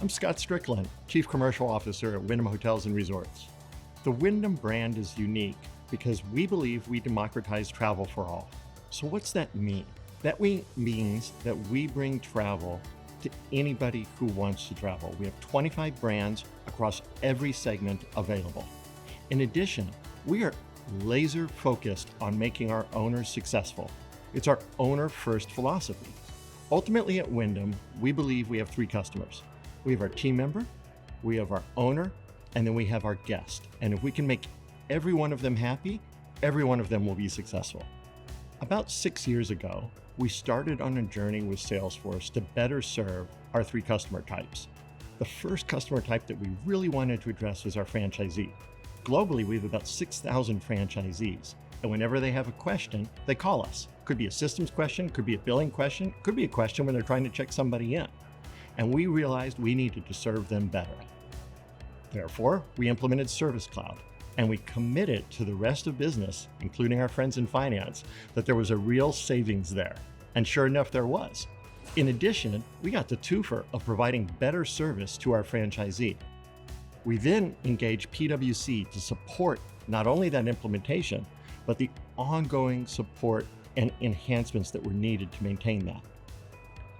I'm Scott Strickland, Chief Commercial Officer at Wyndham Hotels and Resorts. The Wyndham brand is unique because we believe we democratize travel for all. So what's that mean? That means that we bring travel to anybody who wants to travel. We have 25 brands across every segment available. In addition, we are laser focused on making our owners successful. It's our owner-first philosophy. Ultimately at Wyndham, we believe we have three customers. We have our team member, we have our owner, and then we have our guest. And if we can make every one of them happy, every one of them will be successful. About 6 years ago, we started on a journey with Salesforce to better serve our three customer types. The first customer type that we really wanted to address was our franchisee. Globally, we have about 6,000 franchisees. And whenever they have a question, they call us. Could be a systems question, could be a billing question, could be a question when they're trying to check somebody in. And we realized we needed to serve them better. Therefore, we implemented Service Cloud, and we committed to the rest of business, including our friends in finance, that there was a real savings there. And sure enough, there was. In addition, we got the twofer of providing better service to our franchisee. We then engaged PwC to support not only that implementation, but the ongoing support and enhancements that were needed to maintain that.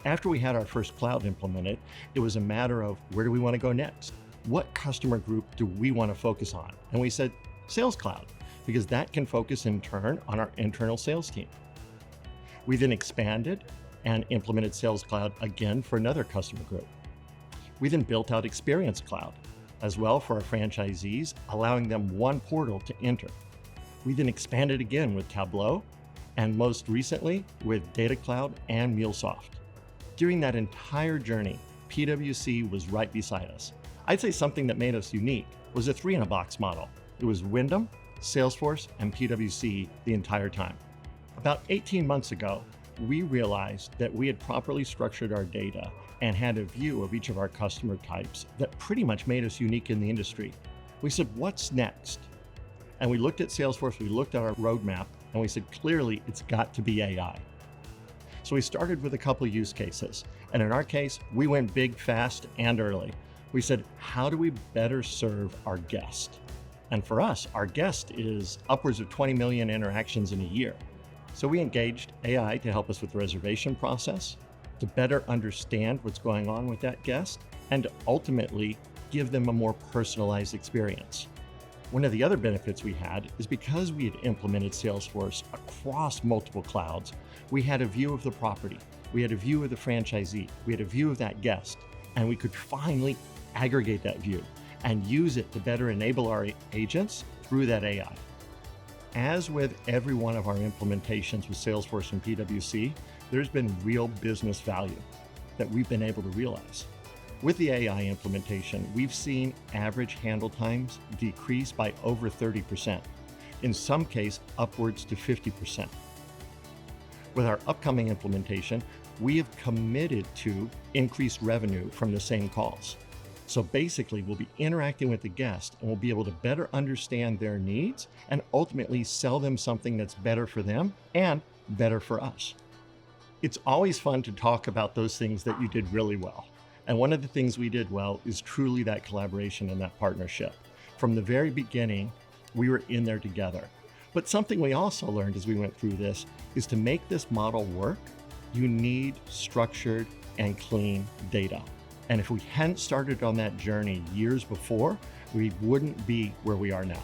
After we had our first cloud implemented, it was a matter of where do we want to go next? What customer group do we want to focus on? And we said Sales Cloud, because that can focus in turn on our internal sales team. We then expanded and implemented Sales Cloud again for another customer group. We then built out Experience Cloud as well for our franchisees, allowing them one portal to enter. We then expanded again with Tableau, and most recently with Data Cloud and MuleSoft. During that entire journey, PwC was right beside us. I'd say something that made us unique was a 3-in-a-box model. It was Wyndham, Salesforce, and PwC the entire time. About 18 months ago, we realized that we had properly structured our data and had a view of each of our customer types that pretty much made us unique in the industry. We said, what's next? And we looked at Salesforce, we looked at our roadmap, and we said, clearly, it's got to be AI. So we started with a couple of use cases. And in our case, we went big, fast, and early. We said, how do we better serve our guest? And for us, our guest is upwards of 20 million interactions in a year. So we engaged AI to help us with the reservation process, to better understand what's going on with that guest, and to ultimately give them a more personalized experience. One of the other benefits we had is because we had implemented Salesforce across multiple clouds, we had a view of the property, we had a view of the franchisee, we had a view of that guest, and we could finally aggregate that view and use it to better enable our agents through that AI. As with every one of our implementations with Salesforce and PwC, there's been real business value that we've been able to realize. With the AI implementation, we've seen average handle times decrease by over 30%, in some cases upwards to 50%. With our upcoming implementation, we have committed to increased revenue from the same calls. So basically, we'll be interacting with the guest and we'll be able to better understand their needs and ultimately sell them something that's better for them and better for us. It's always fun to talk about those things that you did really well. And one of the things we did well is truly that collaboration and that partnership. From the very beginning, we were in there together. But something we also learned as we went through this is to make this model work, you need structured and clean data. And if we hadn't started on that journey years before, we wouldn't be where we are now.